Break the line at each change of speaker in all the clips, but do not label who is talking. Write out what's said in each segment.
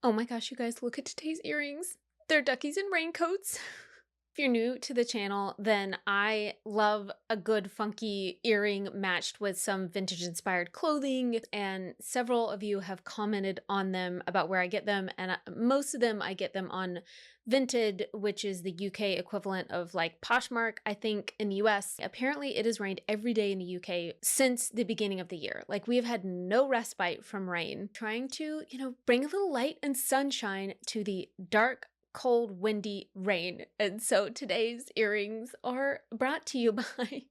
Oh my gosh, you guys, look at today's earrings. They're duckies and raincoats. If you're new to the channel, then I love a good funky earring matched with some vintage inspired clothing, and several of you have commented on them about where I get them, and most of them I get them on Vinted, which is the UK equivalent of like Poshmark, I think, in the US. Apparently it has rained every day in the UK since the beginning of the year. Like, we have had no respite from rain. Trying to, bring a little light and sunshine to the dark, cold, windy rain. And so today's earrings are brought to you by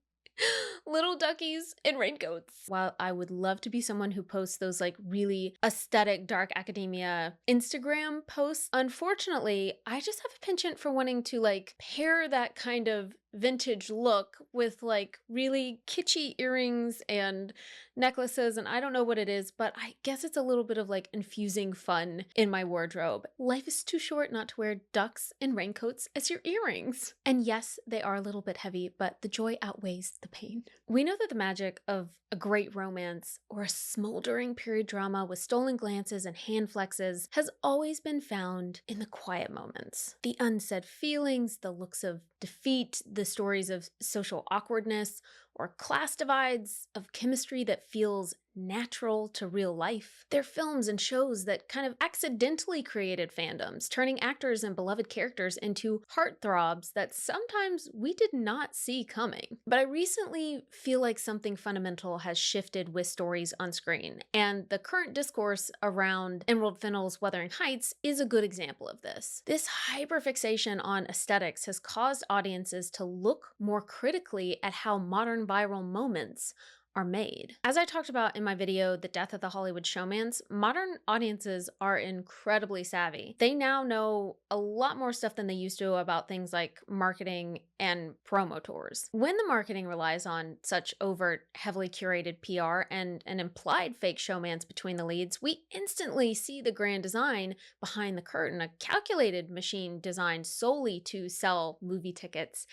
little duckies in raincoats. While I would love to be someone who posts those like really aesthetic dark academia Instagram posts, unfortunately, I just have a penchant for wanting to like pair that kind of vintage look with like really kitschy earrings and necklaces, and I don't know what it is, but I guess it's a little bit of like infusing fun in my wardrobe. Life is too short not to wear ducks and raincoats as your earrings. And yes, they are a little bit heavy, but the joy outweighs the pain. We know that the magic of a great romance or a smoldering period drama with stolen glances and hand flexes has always been found in the quiet moments. The unsaid feelings, the looks of defeat, the stories of social awkwardness or class divides, of chemistry that feels natural to real life. They're films and shows that kind of accidentally created fandoms, turning actors and beloved characters into heartthrobs that sometimes we did not see coming. But I recently feel like something fundamental has shifted with stories on screen, and the current discourse around Emerald Fennell's Wuthering Heights is a good example of this. This hyperfixation on aesthetics has caused audiences to look more critically at how modern viral moments are made. As I talked about in my video, The Death of the Hollywood Showmance, modern audiences are incredibly savvy. They now know a lot more stuff than they used to about things like marketing and promo tours. When the marketing relies on such overt, heavily curated PR and an implied fake showmance between the leads, we instantly see the grand design behind the curtain, a calculated machine designed solely to sell movie tickets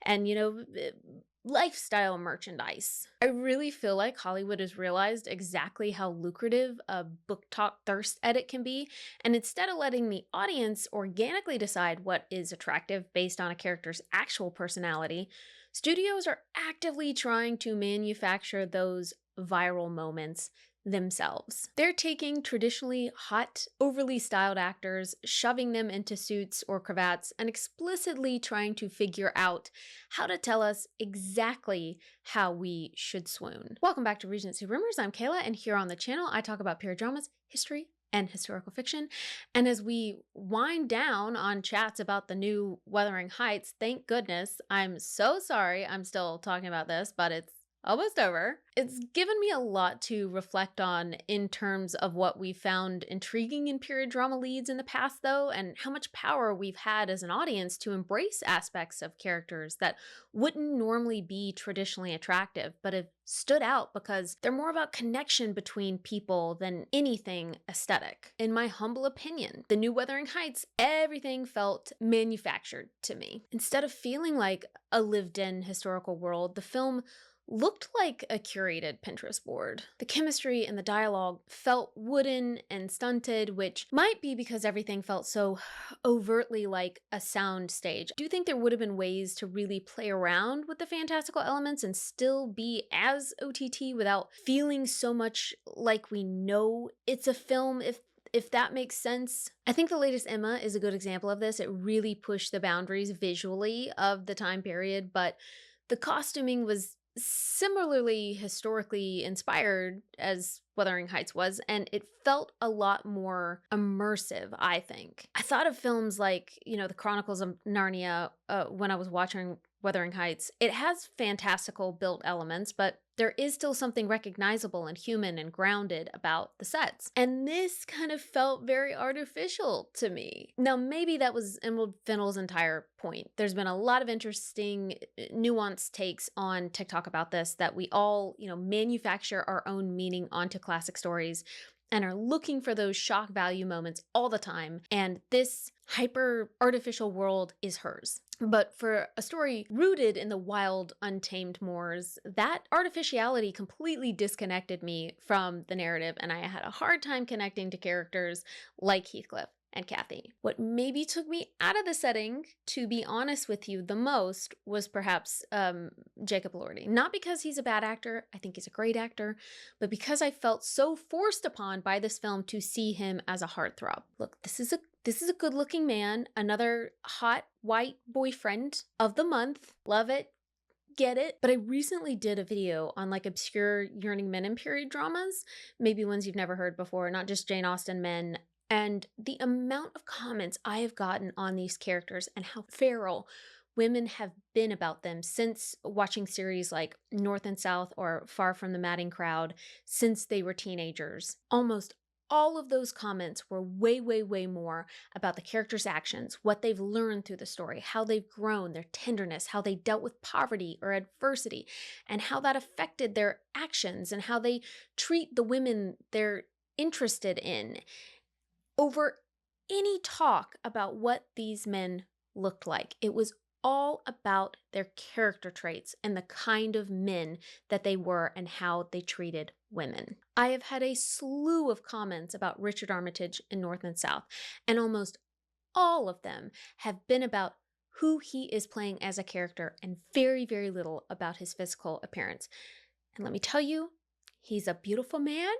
and, lifestyle merchandise. I really feel like Hollywood has realized exactly how lucrative a BookTok thirst edit can be, and instead of letting the audience organically decide what is attractive based on a character's actual personality, studios are actively trying to manufacture those viral moments themselves. They're taking traditionally hot, overly styled actors, shoving them into suits or cravats, and explicitly trying to figure out how to tell us exactly how we should swoon. Welcome back to Regency Rumors. I'm Kayla, and here on the channel, I talk about period dramas, history, and historical fiction. And as we wind down on chats about the new Wuthering Heights, thank goodness, I'm so sorry I'm still talking about this, but it's almost over. It's given me a lot to reflect on in terms of what we found intriguing in period drama leads in the past, though, and how much power we've had as an audience to embrace aspects of characters that wouldn't normally be traditionally attractive, but have stood out because they're more about connection between people than anything aesthetic. In my humble opinion, the new Wuthering Heights, everything felt manufactured to me. Instead of feeling like a lived-in historical world, the film looked like a curated Pinterest board. The chemistry and the dialogue felt wooden and stunted, which might be because everything felt so overtly like a sound stage. I do think there would have been ways to really play around with the fantastical elements and still be as OTT without feeling so much like we know it's a film, if that makes sense. I think the latest Emma is a good example of this. It really pushed the boundaries visually of the time period, but the costuming was similarly historically inspired as Wuthering Heights was, and it felt a lot more immersive, I think. I thought of films like, The Chronicles of Narnia when I was watching Wuthering Heights. It has fantastical built elements, but there is still something recognizable and human and grounded about the sets. And this kind of felt very artificial to me. Now, maybe that was Emerald Fennell's entire point. There's been a lot of interesting, nuanced takes on TikTok about this, that we all, manufacture our own meaning onto classic stories and are looking for those shock value moments all the time. And this hyper artificial world is hers. But for a story rooted in the wild, untamed moors, that artificiality completely disconnected me from the narrative, and I had a hard time connecting to characters like Heathcliff and Kathy. What maybe took me out of the setting, to be honest with you, the most was perhaps Jacob Elordi. Not because he's a bad actor, I think he's a great actor, but because I felt so forced upon by this film to see him as a heartthrob. Look, this is a good-looking man, another hot white boyfriend of the month. Love it. Get it. But I recently did a video on like obscure yearning men in period dramas, maybe ones you've never heard before, not just Jane Austen men. And the amount of comments I have gotten on these characters and how feral women have been about them since watching series like North and South or Far from the Madding Crowd since they were teenagers. Almost all of those comments were way, way, way more about the characters' actions, what they've learned through the story, how they've grown, their tenderness, how they dealt with poverty or adversity, and how that affected their actions and how they treat the women they're interested in, over any talk about what these men looked like. It was all about their character traits and the kind of men that they were and how they treated women. I have had a slew of comments about Richard Armitage in North and South, and almost all of them have been about who he is playing as a character and very, very little about his physical appearance. And let me tell you, he's a beautiful man,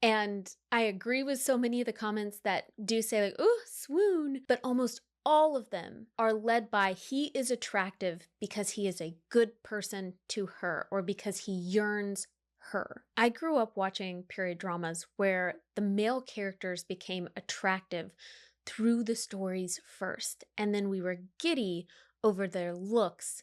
and I agree with so many of the comments that do say like, "Ooh, swoon," but almost all of them are led by he is attractive because he is a good person to her or because he yearns her. I grew up watching period dramas where the male characters became attractive through the stories first, and then we were giddy over their looks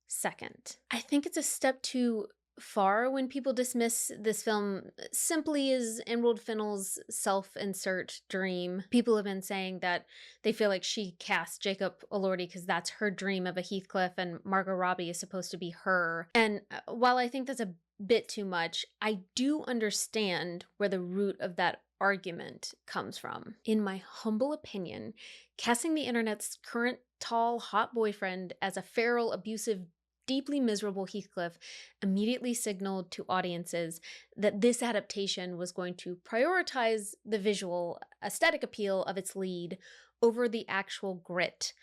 second. I think it's a step too far when people dismiss this film simply as Emerald Fennell's self-insert dream. People have been saying that they feel like she cast Jacob Elordi because that's her dream of a Heathcliff and Margot Robbie is supposed to be her. And while I think that's a bit too much, I do understand where the root of that argument comes from. In my humble opinion, casting the internet's current tall, hot boyfriend as a feral, abusive, deeply miserable Heathcliff immediately signaled to audiences that this adaptation was going to prioritize the visual, aesthetic appeal of its lead over the actual grit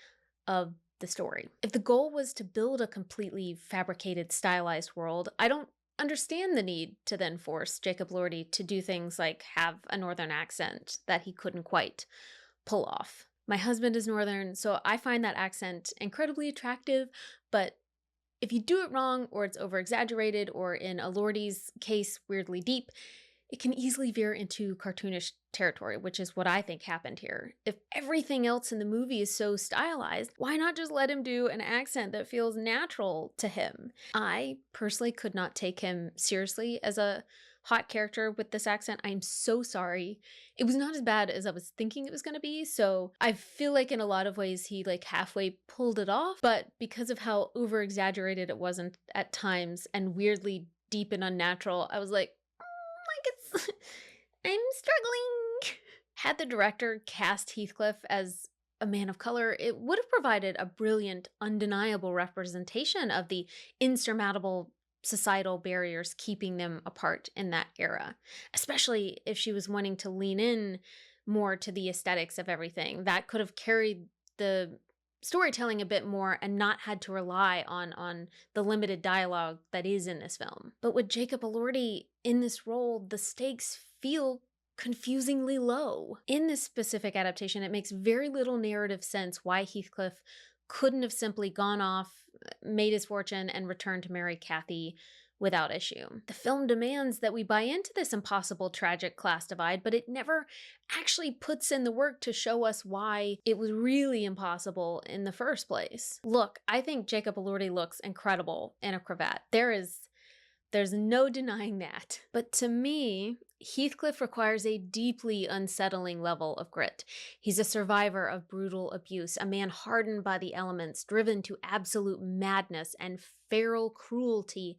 of the story. If the goal was to build a completely fabricated, stylized world, I don't understand the need to then force Jacob Elordi to do things like have a northern accent that he couldn't quite pull off. My husband is northern, so I find that accent incredibly attractive, but if you do it wrong, or it's over-exaggerated, or in Elordi's case, weirdly deep, it can easily veer into cartoonish territory, which is what I think happened here. If everything else in the movie is so stylized, why not just let him do an accent that feels natural to him? I personally could not take him seriously as a hot character with this accent. I'm so sorry. It was not as bad as I was thinking it was going to be, so I feel like in a lot of ways he like halfway pulled it off, but because of how over-exaggerated it was at times and weirdly deep and unnatural, I was like it's I'm struggling. Had the director cast Heathcliff as a man of color, it would have provided a brilliant, undeniable representation of the insurmountable societal barriers keeping them apart in that era, especially if she was wanting to lean in more to the aesthetics of everything. That could have carried the storytelling a bit more and not had to rely on the limited dialogue that is in this film. But with Jacob Elordi in this role, the stakes feel confusingly low. In this specific adaptation, it makes very little narrative sense why Heathcliff couldn't have simply gone off, made his fortune, and returned to marry Kathy without issue. The film demands that we buy into this impossible, tragic class divide, but it never actually puts in the work to show us why it was really impossible in the first place. Look, I think Jacob Elordi looks incredible in a cravat. There's no denying that. But to me, Heathcliff requires a deeply unsettling level of grit. He's a survivor of brutal abuse, a man hardened by the elements, driven to absolute madness and feral cruelty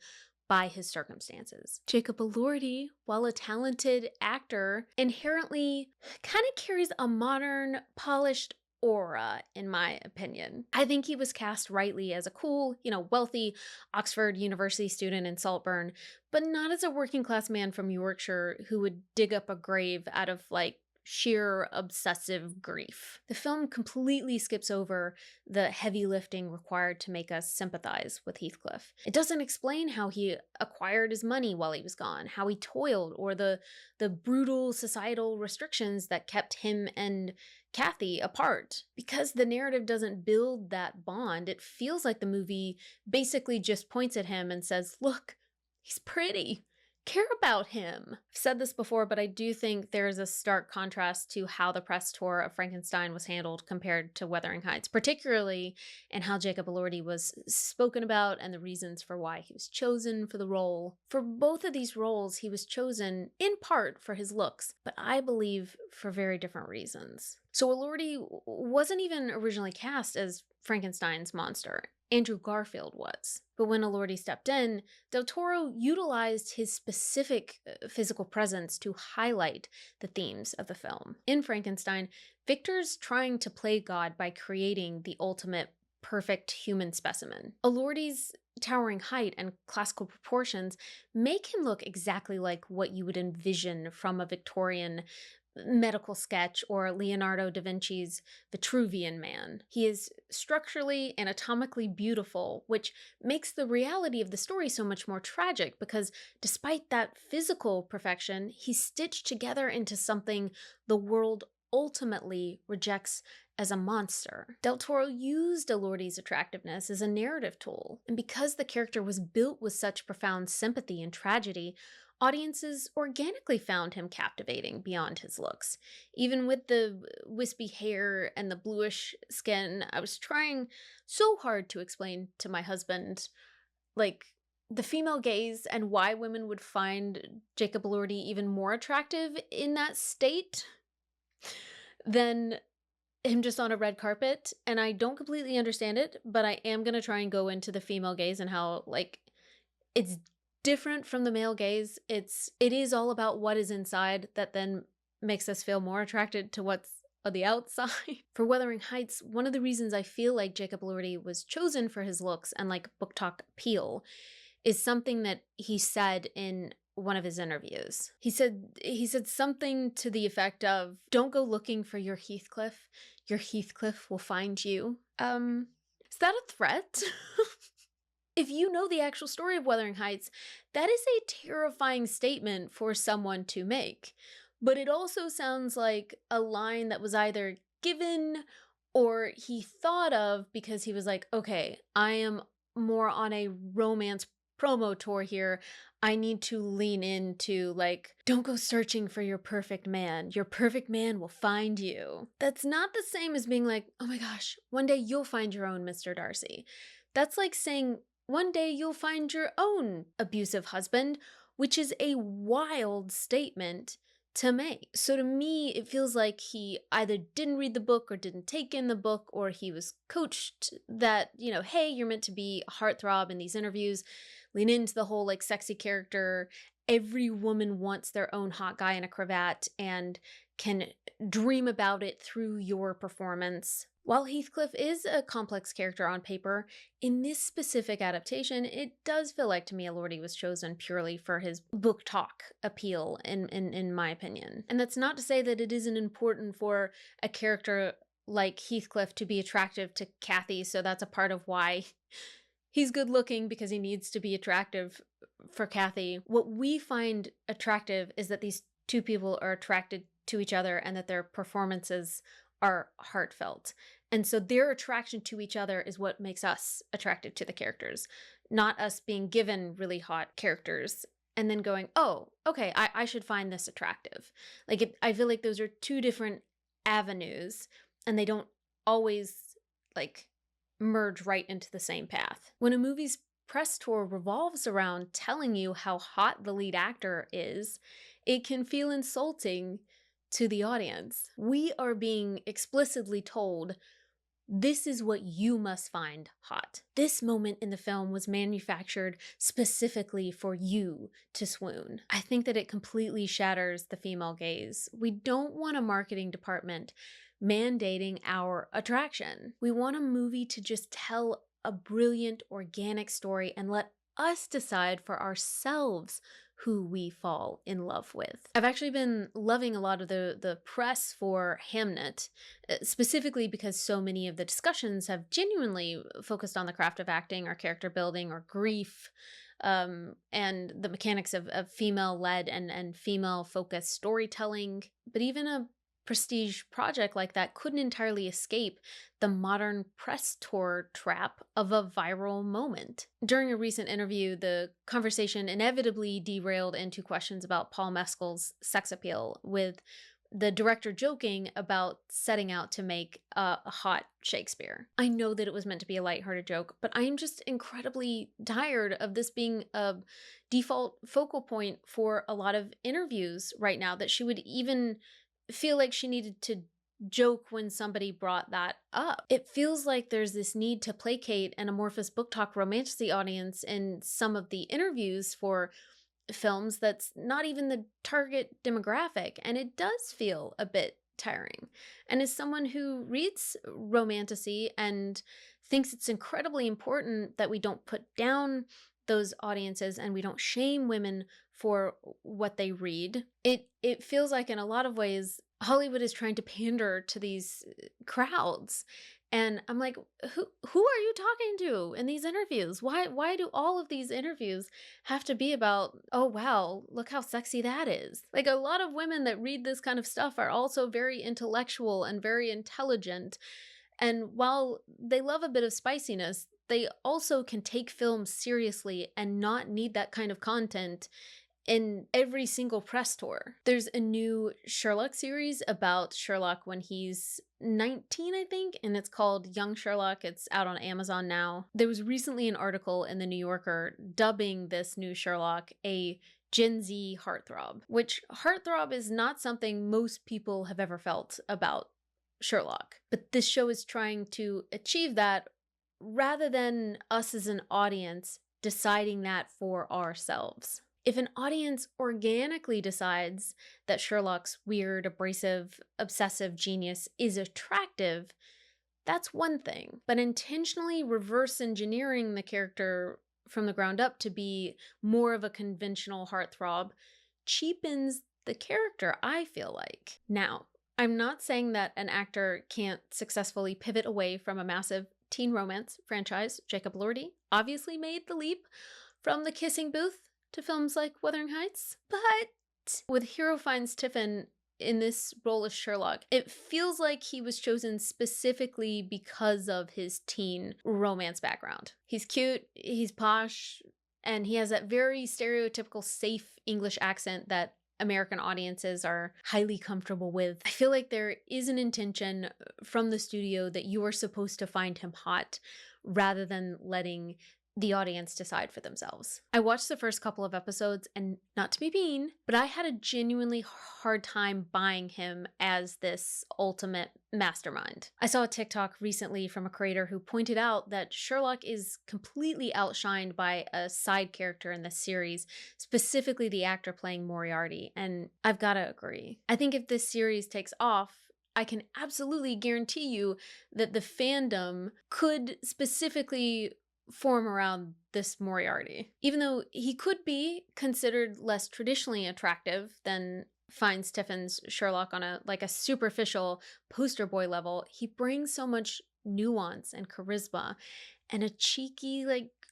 by his circumstances. Jacob Elordi, while a talented actor, inherently kind of carries a modern, polished aura, in my opinion. I think he was cast rightly as a cool, wealthy Oxford University student in Saltburn, but not as a working class man from Yorkshire who would dig up a grave out of sheer obsessive grief. The film completely skips over the heavy lifting required to make us sympathize with Heathcliff. It doesn't explain how he acquired his money while he was gone, how he toiled, or the brutal societal restrictions that kept him and Kathy apart. Because the narrative doesn't build that bond, it feels like the movie basically just points at him and says, look, he's pretty. Care about him. I've said this before, but I do think there is a stark contrast to how the press tour of Frankenstein was handled compared to Wuthering Heights, particularly in how Jacob Elordi was spoken about and the reasons for why he was chosen for the role. For both of these roles, he was chosen in part for his looks, but I believe for very different reasons. So Elordi wasn't even originally cast as Frankenstein's monster. Andrew Garfield was. But when Elordi stepped in, Del Toro utilized his specific physical presence to highlight the themes of the film. In Frankenstein, Victor's trying to play God by creating the ultimate perfect human specimen. Elordi's towering height and classical proportions make him look exactly like what you would envision from a Victorian medical sketch or Leonardo da Vinci's Vitruvian Man. He is structurally, anatomically beautiful, which makes the reality of the story so much more tragic because despite that physical perfection, he's stitched together into something the world ultimately rejects as a monster. Del Toro used Elordi's attractiveness as a narrative tool, and because the character was built with such profound sympathy and tragedy, audiences organically found him captivating beyond his looks. Even with the wispy hair and the bluish skin, I was trying so hard to explain to my husband, the female gaze and why women would find Jacob Elordi even more attractive in that state than him just on a red carpet. And I don't completely understand it, but I am going to try and go into the female gaze and how, it's different from the male gaze. It is all about what is inside that then makes us feel more attracted to what's on the outside. For Wuthering Heights, one of the reasons I feel like Jacob Elordi was chosen for his looks and book talk appeal is something that he said in one of his interviews. He said something to the effect of, "Don't go looking for your Heathcliff will find you." Is that a threat? If you know the actual story of Wuthering Heights, that is a terrifying statement for someone to make. But it also sounds like a line that was either given or he thought of because he was like, okay, I am more on a romance promo tour here. I need to lean into don't go searching for your perfect man. Your perfect man will find you. That's not the same as being like, oh my gosh, one day you'll find your own Mr. Darcy. That's like saying, one day you'll find your own abusive husband, which is a wild statement to make. So to me, it feels like he either didn't read the book or didn't take in the book, or he was coached that, hey, you're meant to be a heartthrob in these interviews, lean into the whole sexy character. Every woman wants their own hot guy in a cravat and can dream about it through your performance. While Heathcliff is a complex character on paper, in this specific adaptation, it does feel like to me Elordi was chosen purely for his book talk appeal, in my opinion. And that's not to say that it isn't important for a character like Heathcliff to be attractive to Kathy, so that's a part of why he's good looking, because he needs to be attractive for Kathy. What we find attractive is that these two people are attracted to each other and that their performances are heartfelt. And so their attraction to each other is what makes us attracted to the characters, not us being given really hot characters and then going, oh, okay, I should find this attractive. I feel like those are two different avenues and they don't always merge right into the same path. When a movie's press tour revolves around telling you how hot the lead actor is, it can feel insulting to the audience. We are being explicitly told, this is what you must find hot. This moment in the film was manufactured specifically for you to swoon. I think that it completely shatters the female gaze. We don't want a marketing department mandating our attraction. We want a movie to just tell a brilliant, organic story and let us decide for ourselves who we fall in love with. I've actually been loving a lot of the press for Hamnet, specifically because so many of the discussions have genuinely focused on the craft of acting or character building or grief, and the mechanics of female-led and female-focused storytelling. But even a prestige project like that couldn't entirely escape the modern press tour trap of a viral moment. During a recent interview, the conversation inevitably derailed into questions about Paul Mescal's sex appeal, with the director joking about setting out to make a hot Shakespeare. I know that it was meant to be a lighthearted joke, but I am just incredibly tired of this being a default focal point for a lot of interviews right now, that she would even feel like she needed to joke when somebody brought that up. It feels like there's this need to placate an amorphous book talk romantasy audience in some of the interviews for films that's not even the target demographic, and it does feel a bit tiring. And as someone who reads romantasy and thinks it's incredibly important that we don't put down those audiences and we don't shame women for what they read, it feels like in a lot of ways Hollywood is trying to pander to these crowds. And I'm like, who are you talking to in these interviews? Why do all of these interviews have to be about, oh wow, look how sexy that is? Like, a lot of women that read this kind of stuff are also very intellectual and very intelligent. And while they love a bit of spiciness, they also can take films seriously and not need that kind of content in every single press tour. There's a new Sherlock series about Sherlock when he's 19, I think, and it's called Young Sherlock. It's out on Amazon now. There was recently an article in the New Yorker dubbing this new Sherlock a Gen Z heartthrob, which heartthrob is not something most people have ever felt about Sherlock. But this show is trying to achieve that rather than us as an audience deciding that for ourselves. If an audience organically decides that Sherlock's weird, abrasive, obsessive genius is attractive, that's one thing. But intentionally reverse engineering the character from the ground up to be more of a conventional heartthrob cheapens the character, I feel like. Now, I'm not saying that an actor can't successfully pivot away from a massive teen romance franchise. Jacob Elordi obviously made the leap from the kissing booth to films like Wuthering Heights, but with Hero Finds Tiffin in this role as Sherlock, it feels like he was chosen specifically because of his teen romance background. He's cute, he's posh, and he has that very stereotypical safe English accent that American audiences are highly comfortable with. I feel like there is an intention from the studio that you are supposed to find him hot rather than letting the audience decide for themselves. I watched the first couple of episodes, and not to be mean, but I had a genuinely hard time buying him as this ultimate mastermind. I saw a TikTok recently from a creator who pointed out that Sherlock is completely outshined by a side character in this series, specifically the actor playing Moriarty, and I've gotta agree. I think if this series takes off, I can absolutely guarantee you that the fandom could specifically form around this Moriarty. Even though he could be considered less traditionally attractive than Finds Tiffin's Sherlock on a superficial poster boy level, he brings so much nuance and charisma and a cheeky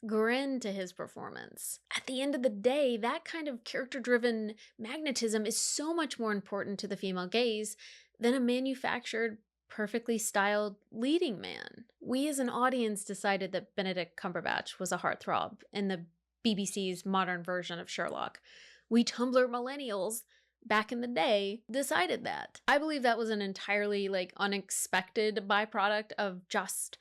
grin to his performance. At the end of the day, that kind of character-driven magnetism is so much more important to the female gaze than a manufactured perfectly styled leading man. We as an audience decided that Benedict Cumberbatch was a heartthrob in the BBC's modern version of Sherlock. We Tumblr millennials back in the day decided that. I believe that was an entirely unexpected byproduct of just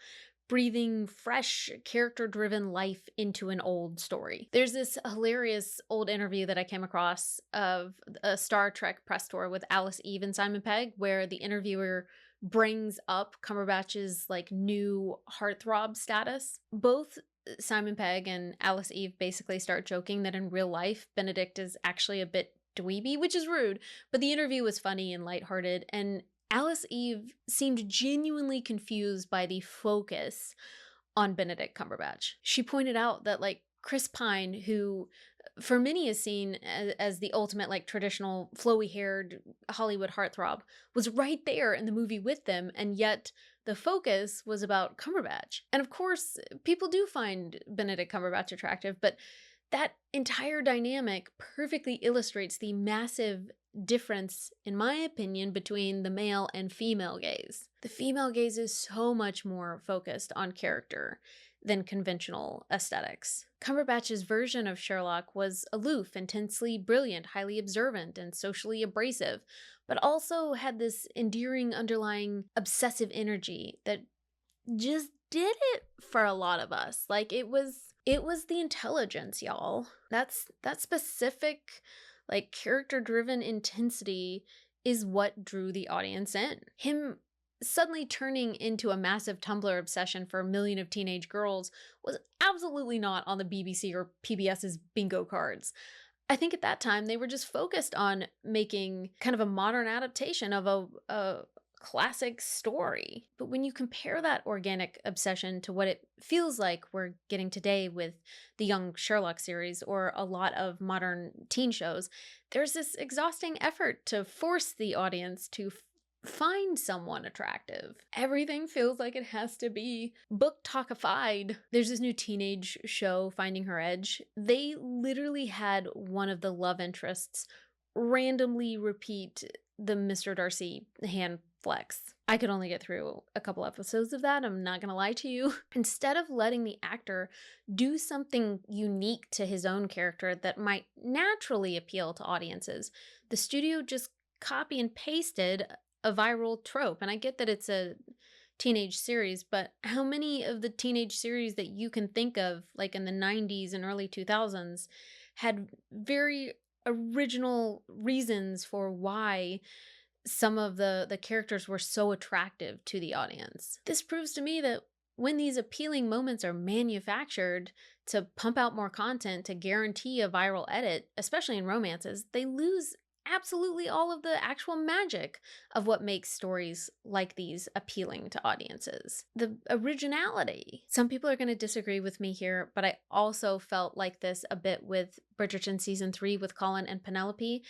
breathing fresh, character-driven life into an old story. There's this hilarious old interview that I came across of a Star Trek press tour with Alice Eve and Simon Pegg, where the interviewer brings up Cumberbatch's new heartthrob status. Both Simon Pegg and Alice Eve basically start joking that in real life, Benedict is actually a bit dweeby, which is rude, but the interview was funny and lighthearted, and Alice Eve seemed genuinely confused by the focus on Benedict Cumberbatch. She pointed out that, like, Chris Pine, who for many is seen as the ultimate, like, traditional flowy haired Hollywood heartthrob, was right there in the movie with them, and yet the focus was about Cumberbatch. And of course, people do find Benedict Cumberbatch attractive, but that entire dynamic perfectly illustrates the massive difference, in my opinion, between the male and female gaze. The female gaze is so much more focused on character than conventional aesthetics. Cumberbatch's version of Sherlock was aloof, intensely brilliant, highly observant, and socially abrasive, but also had this endearing underlying obsessive energy that just did it for a lot of us. Like, it was the intelligence, y'all. That specific, like, character-driven intensity is what drew the audience in. Him suddenly turning into a massive Tumblr obsession for a million of teenage girls was absolutely not on the BBC or PBS's bingo cards. I think at that time they were just focused on making kind of a modern adaptation of a classic story. But when you compare that organic obsession to what it feels like we're getting today with the Young Sherlock series or a lot of modern teen shows, there's this exhausting effort to force the audience to find someone attractive. Everything feels like it has to be BookTok-ified. There's this new teenage show, Finding Her Edge. They literally had one of the love interests randomly repeat the Mr. Darcy hand flex. I could only get through a couple episodes of that, I'm not gonna lie to you. Instead of letting the actor do something unique to his own character that might naturally appeal to audiences, the studio just copy and pasted a viral trope. And I get that it's a teenage series, but how many of the teenage series that you can think of, like in the 90s and early 2000s, had very original reasons for why some of the characters were so attractive to the audience? This proves to me that when these appealing moments are manufactured to pump out more content to guarantee a viral edit, especially in romances, they lose absolutely all of the actual magic of what makes stories like these appealing to audiences. The originality. Some people are going to disagree with me here, but I also felt like this a bit with Bridgerton season 3 with Colin and Penelope,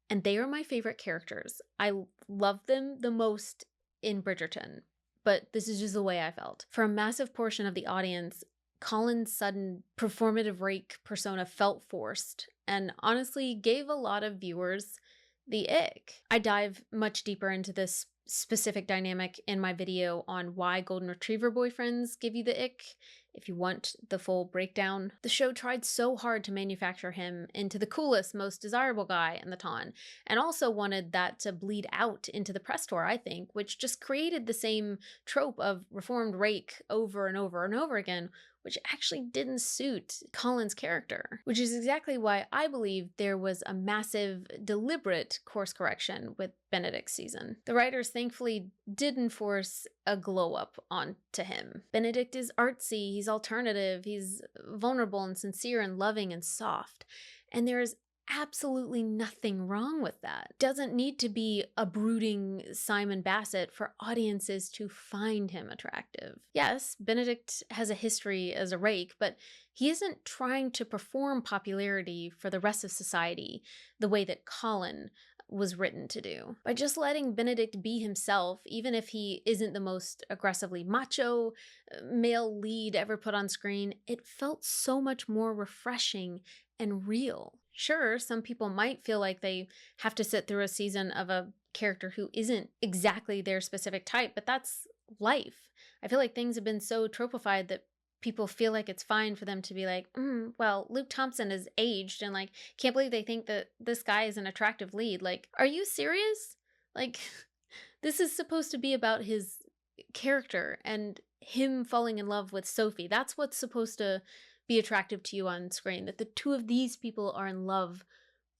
and they are my favorite characters. I love them the most in Bridgerton, but this is just the way I felt. For a massive portion of the audience, Colin's sudden performative rake persona felt forced and honestly gave a lot of viewers the ick. I dive much deeper into this specific dynamic in my video on why golden retriever boyfriends give you the ick. If you want the full breakdown, the show tried so hard to manufacture him into the coolest, most desirable guy in the ton, and also wanted that to bleed out into the press tour, I think, which just created the same trope of reformed rake over and over and over again, which actually didn't suit Colin's character, which is exactly why I believe there was a massive, deliberate course correction with Benedict's season. The writers thankfully did enforce a glow up onto him. Benedict is artsy, he's alternative, he's vulnerable and sincere and loving and soft, and there's absolutely nothing wrong with that. Doesn't need to be a brooding Simon Bassett for audiences to find him attractive. Yes, Benedict has a history as a rake, but he isn't trying to perform popularity for the rest of society the way that Colin was written to do. By just letting Benedict be himself, even if he isn't the most aggressively macho male lead ever put on screen, it felt so much more refreshing and real. Sure, some people might feel like they have to sit through a season of a character who isn't exactly their specific type, but that's life. I feel like things have been so tropified that people feel like it's fine for them to be like, well, Luke Thompson is aged and like, can't believe they think that this guy is an attractive lead. Like, are you serious? Like, this is supposed to be about his character and him falling in love with Sophie. That's what's supposed to be attractive to you on screen, that the two of these people are in love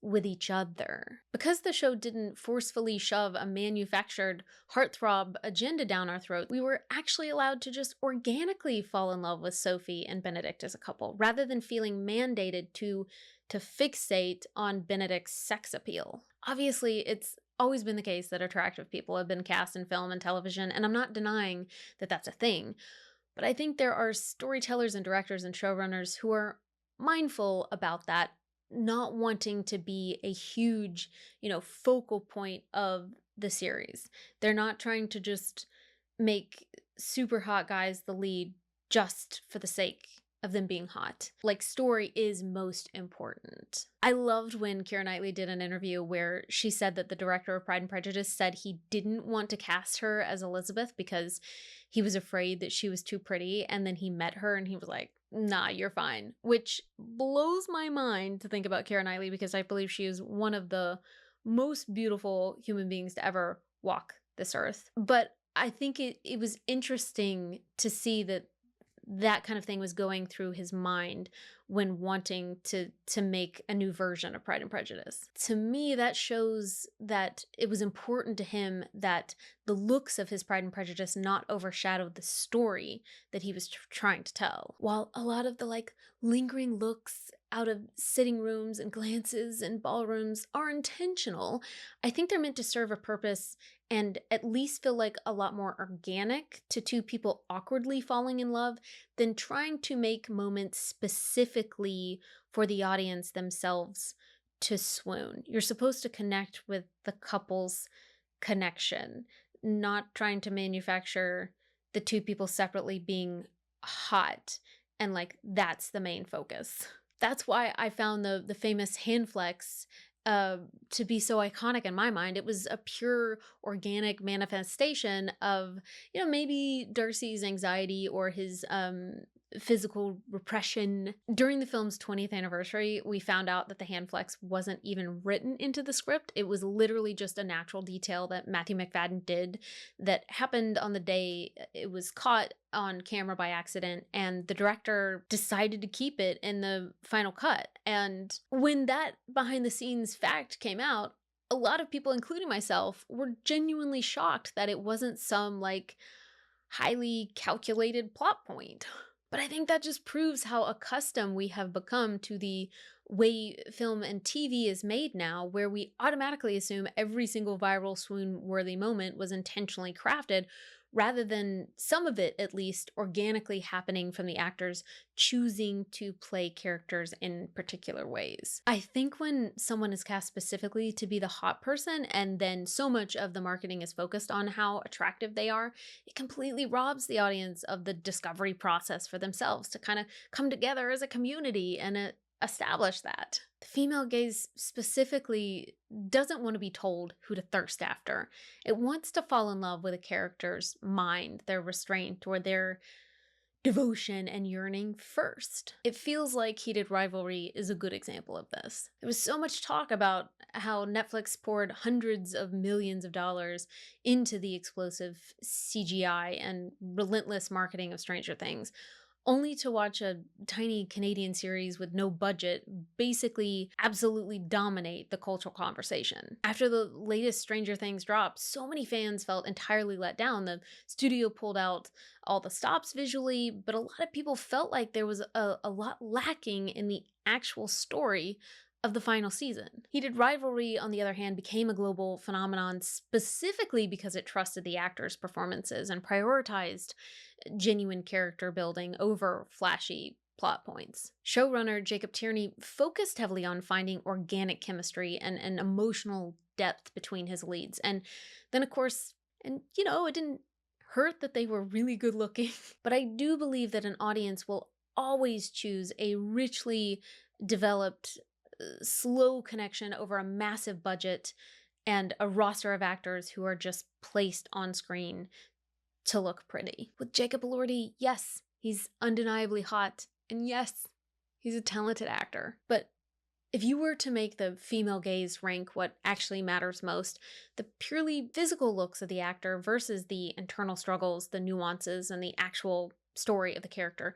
with each other. Because the show didn't forcefully shove a manufactured heartthrob agenda down our throat, we were actually allowed to just organically fall in love with Sophie and Benedict as a couple, rather than feeling mandated to fixate on Benedict's sex appeal. Obviously, it's always been the case that attractive people have been cast in film and television, and I'm not denying that that's a thing. But I think there are storytellers and directors and showrunners who are mindful about that, not wanting to be a huge, focal point of the series. They're not trying to just make super hot guys the lead just for the sake of them being hot. Like, story is most important. I loved when Keira Knightley did an interview where she said that the director of Pride and Prejudice said he didn't want to cast her as Elizabeth because he was afraid that she was too pretty, and then he met her and he was like, nah, you're fine. Which blows my mind to think about Keira Knightley, because I believe she is one of the most beautiful human beings to ever walk this earth. But I think it was interesting to see that kind of thing was going through his mind when wanting to make a new version of Pride and Prejudice. To me, that shows that it was important to him that the looks of his Pride and Prejudice not overshadow the story that he was trying to tell. While a lot of the lingering looks out of sitting rooms and glances and ballrooms are intentional, I think they're meant to serve a purpose and at least feel like a lot more organic to two people awkwardly falling in love than trying to make moments specifically for the audience themselves to swoon. You're supposed to connect with the couple's connection, not trying to manufacture the two people separately being hot and that's the main focus. That's why I found the famous hand flex to be so iconic in my mind. It was a pure organic manifestation of, maybe Darcy's anxiety or his physical repression. During the film's 20th anniversary, we found out that the hand flex wasn't even written into the script. It was literally just a natural detail that Matthew McFadden did that happened on the day it was caught on camera by accident, and the director decided to keep it in the final cut. And when that behind the scenes fact came out, a lot of people, including myself, were genuinely shocked that it wasn't some highly calculated plot point. But I think that just proves how accustomed we have become to the way film and TV is made now, where we automatically assume every single viral swoon-worthy moment was intentionally crafted, rather than some of it, at least, organically happening from the actors choosing to play characters in particular ways. I think when someone is cast specifically to be the hot person, and then so much of the marketing is focused on how attractive they are, it completely robs the audience of the discovery process for themselves to kind of come together as a community and establish that. The female gaze specifically doesn't want to be told who to thirst after. It wants to fall in love with a character's mind, their restraint, or their devotion and yearning first. It feels like Heated Rivalry is a good example of this. There was so much talk about how Netflix poured hundreds of millions of dollars into the explosive CGI and relentless marketing of Stranger Things, only to watch a tiny Canadian series with no budget basically absolutely dominate the cultural conversation. After the latest Stranger Things dropped, so many fans felt entirely let down. The studio pulled out all the stops visually, but a lot of people felt like there was a lot lacking in the actual story of the final season. Heated Rivalry, on the other hand, became a global phenomenon specifically because it trusted the actors' performances and prioritized genuine character building over flashy plot points. Showrunner Jacob Tierney focused heavily on finding organic chemistry and emotional depth between his leads. And then, of course, it didn't hurt that they were really good looking, but I do believe that an audience will always choose a richly developed, slow connection over a massive budget and a roster of actors who are just placed on screen to look pretty. With Jacob Elordi, yes, he's undeniably hot, and yes, he's a talented actor. But if you were to make the female gaze rank what actually matters most, the purely physical looks of the actor versus the internal struggles, the nuances, and the actual story of the character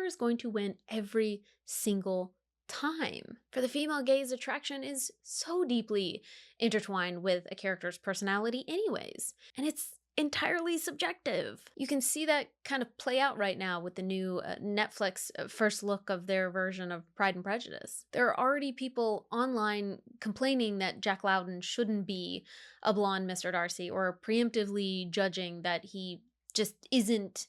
is going to win every single time. For the female gaze, attraction is so deeply intertwined with a character's personality anyways. And it's entirely subjective. You can see that kind of play out right now with the new Netflix first look of their version of Pride and Prejudice. There are already people online complaining that Jack Lowden shouldn't be a blonde Mr. Darcy, or preemptively judging that he just isn't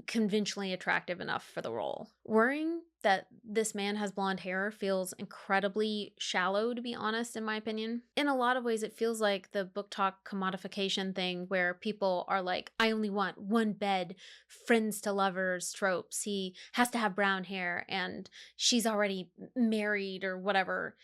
conventionally attractive enough for the role. Worrying that this man has blonde hair feels incredibly shallow, to be honest, in my opinion. In a lot of ways, it feels like the book talk commodification thing where people are like, I only want one bed, friends to lovers tropes. He has to have brown hair and she's already married or whatever.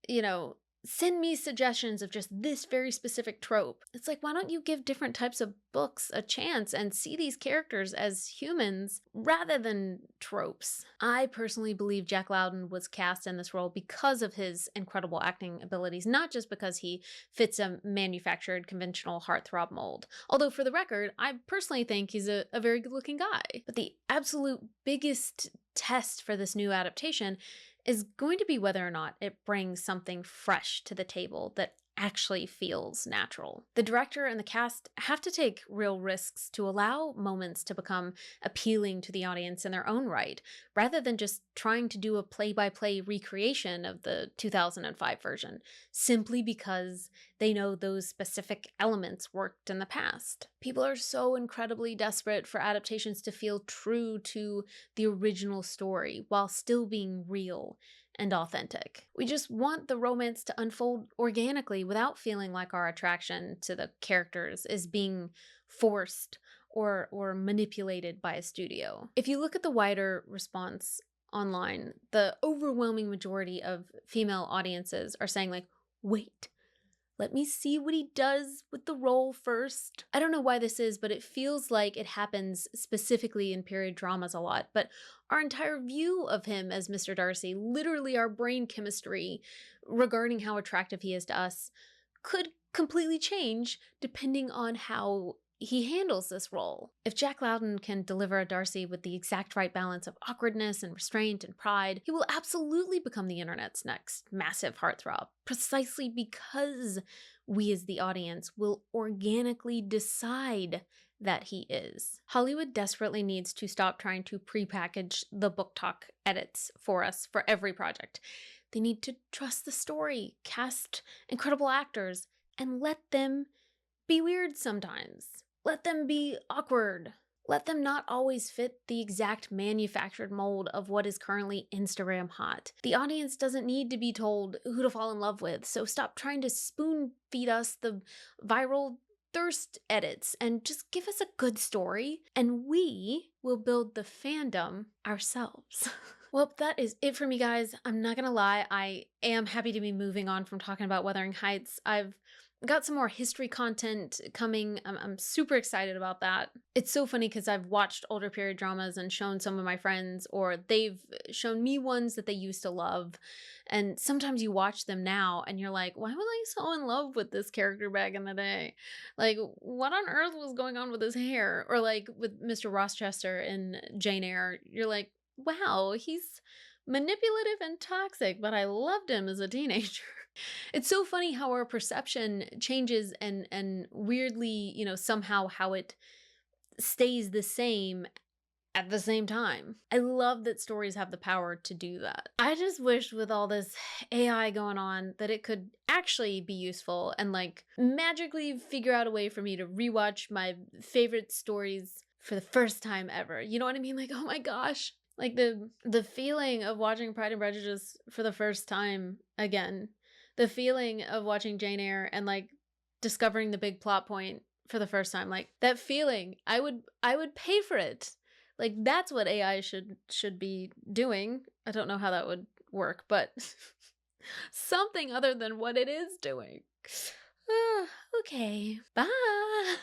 You know, send me suggestions of just this very specific trope. It's like, why don't you give different types of books a chance and see these characters as humans rather than tropes? I personally believe Jack Lowden was cast in this role because of his incredible acting abilities, not just because he fits a manufactured conventional heartthrob mold. Although for the record, I personally think he's a very good looking guy. But the absolute biggest test for this new adaptation is going to be whether or not it brings something fresh to the table that actually feels natural. The director and the cast have to take real risks to allow moments to become appealing to the audience in their own right, rather than just trying to do a play-by-play recreation of the 2005 version, simply because they know those specific elements worked in the past. People are so incredibly desperate for adaptations to feel true to the original story while still being real and authentic. We just want the romance to unfold organically without feeling like our attraction to the characters is being forced or manipulated by a studio. If you look at the wider response online, the overwhelming majority of female audiences are saying like, wait, let me see what he does with the role first. I don't know why this is, but it feels like it happens specifically in period dramas a lot. But our entire view of him as Mr. Darcy, literally our brain chemistry regarding how attractive he is to us, could completely change depending on how he handles this role. If Jack Lowden can deliver a Darcy with the exact right balance of awkwardness and restraint and pride, he will absolutely become the internet's next massive heartthrob, precisely because we as the audience will organically decide that he is. Hollywood desperately needs to stop trying to prepackage the book talk edits for us for every project. They need to trust the story, cast incredible actors, and let them be weird sometimes. Let them be awkward. Let them not always fit the exact manufactured mold of what is currently Instagram hot. The audience doesn't need to be told who to fall in love with, so stop trying to spoon feed us the viral thirst edits and just give us a good story, and we will build the fandom ourselves. Well, that is it for me, guys. I'm not gonna lie, I am happy to be moving on from talking about Wuthering Heights. I've got some more history content coming. I'm super excited about that. It's so funny because I've watched older period dramas and shown some of my friends, or they've shown me ones that they used to love. And sometimes you watch them now and you're like, why was I so in love with this character back in the day? Like, what on earth was going on with his hair? Or like with Mr. Rochester in Jane Eyre, you're like, wow, he's manipulative and toxic, but I loved him as a teenager. It's so funny how our perception changes and weirdly, you know, somehow how it stays the same at the same time. I love that stories have the power to do that. I just wish with all this AI going on that it could actually be useful and like magically figure out a way for me to rewatch my favorite stories for the first time ever. You know what I mean? Like, oh my gosh. Like the feeling of watching Pride and Prejudice for the first time again. The feeling of watching Jane Eyre and like discovering the big plot point for the first time, like that feeling, I would pay for it. Like that's what AI should be doing. I don't know how that would work, but something other than what it is doing. Okay, bye.